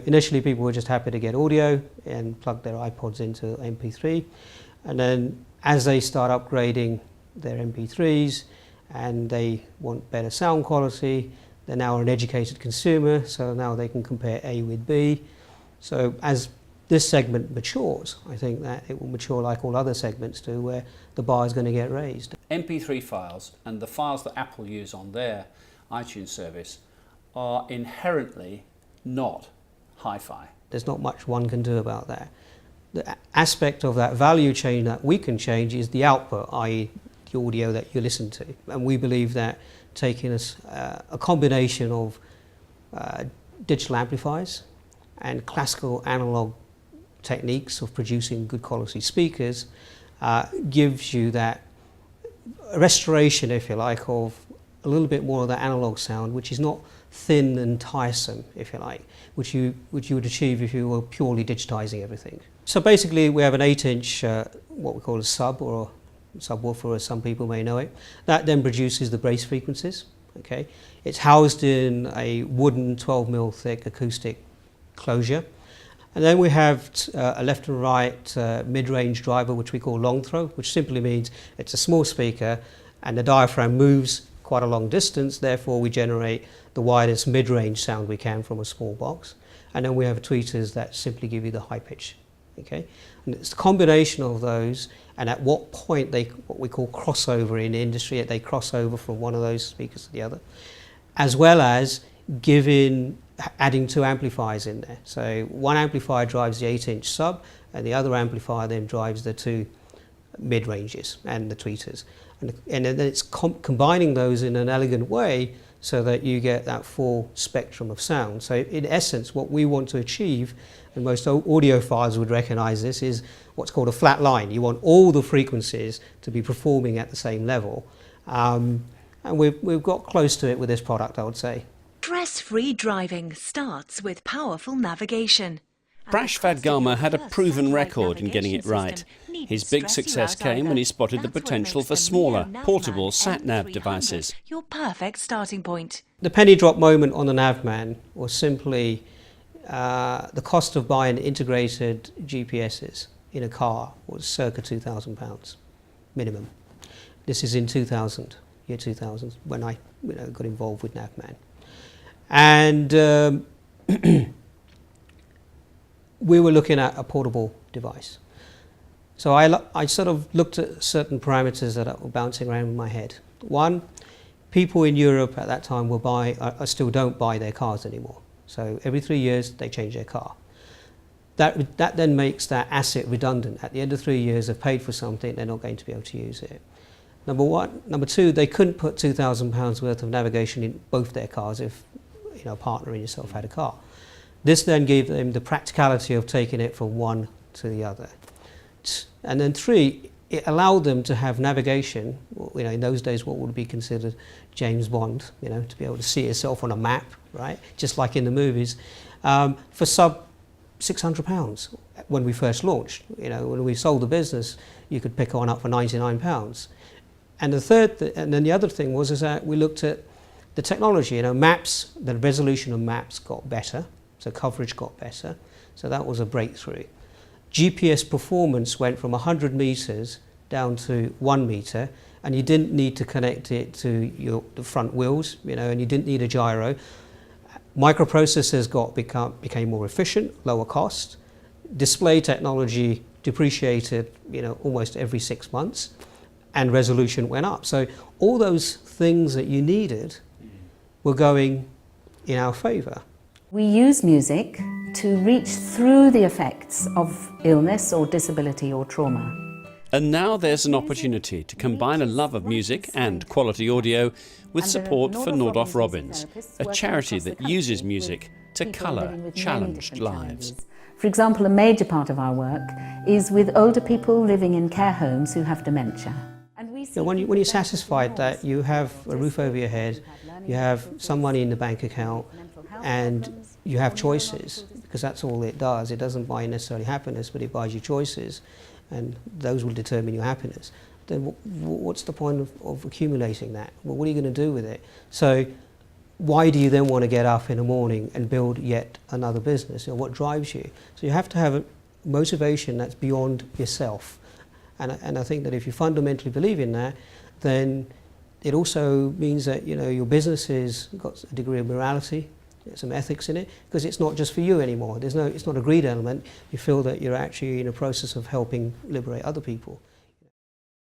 Initially people were just happy to get audio and plug their iPods into MP3, and then as they start upgrading their MP3s and they want better sound quality, they're now an educated consumer, so now they can compare A with B. So as this segment matures, I think that it will mature like all other segments do, where the bar is going to get raised. MP3 files and the files that Apple use on their iTunes service are inherently not hi-fi. There's not much one can do about that. The aspect of that value chain that we can change is the output, i.e. the audio that you listen to. And we believe that taking a combination of digital amplifiers and classical analog techniques of producing good quality speakers gives you that restoration, if you like, of a little bit more of that analog sound, which is not thin and tiresome, if you like, which you would achieve if you were purely digitizing everything. So basically we have an 8-inch what we call a sub, or a subwoofer as some people may know it. That then produces the bass frequencies. Okay, it's housed in a wooden 12mm thick acoustic closure. And then we have a left and right mid-range driver, which we call long throw, which simply means it's a small speaker and the diaphragm moves quite a long distance, therefore we generate the widest mid-range sound we can from a small box. And then we have tweeters that simply give you the high pitch. Okay, and it's the combination of those, and at what point they, what we call crossover in the industry, they cross over from one of those speakers to the other, as well as adding two amplifiers in there. So one amplifier drives the 8-inch sub, and the other amplifier then drives the two mid-ranges and the tweeters. And then it's combining those in an elegant way so that you get that full spectrum of sound. So in essence, what we want to achieve, and most audiophiles would recognize this, is what's called a flat line. You want all the frequencies to be performing at the same level. And we've got close to it with this product, I would say. Stress-free driving starts with powerful navigation. Prash Vadgama had a proven record in getting it right. His big success came when he spotted the potential for smaller, portable sat-nav devices. Your perfect starting point. The penny drop moment on the Navman was simply the cost of buying integrated GPSs in a car was circa £2,000 minimum. This is in 2000, year 2000, when I got involved with Navman. And we were looking at a portable device. So I sort of looked at certain parameters that were bouncing around in my head. One, people in Europe at that time still don't buy their cars anymore. So every 3 years they change their car. That then makes that asset redundant. At the end of 3 years they've paid for something, they're not going to be able to use it. Number one. Number two, they couldn't put £2,000 worth of navigation in both their cars if a partner and yourself had a car. This then gave them the practicality of taking it from one to the other. And then three, it allowed them to have navigation, in those days what would be considered James Bond, to be able to see yourself on a map, right? Just like in the movies, for sub £600 when we first launched. When we sold the business, you could pick one up for £99. And then the other thing was that we looked at the technology. Maps, the resolution of maps got better. So coverage got better, so that was a breakthrough. GPS performance went from 100 meters down to 1 meter, and you didn't need to connect it to the front wheels, and you didn't need a gyro. Microprocessors became more efficient, lower cost. Display technology depreciated, almost every 6 months, and resolution went up. So all those things that you needed were going in our favor. We use music to reach through the effects of illness or disability or trauma. And now there's an opportunity to combine a love of music and quality audio with support for Nordhoff Robbins, a charity that uses music to colour challenged lives. For example, a major part of our work is with older people living in care homes who have dementia. When you're satisfied that you have a roof over your head, you have some money in the bank account, and you have choices, because that's all it does. It doesn't buy necessarily happiness, but it buys you choices, and those will determine your happiness. Then what's the point of accumulating that? Well, what are you going to do with it? So why do you then want to get up in the morning and build yet another business? You know, what drives you? So you have to have a motivation that's beyond yourself. And I think that if you fundamentally believe in that, then it also means that, you know, your business has got a degree of morality, some ethics in it, because it's not just for you anymore. It's not a greed element. You feel that you're actually in a process of helping liberate other people.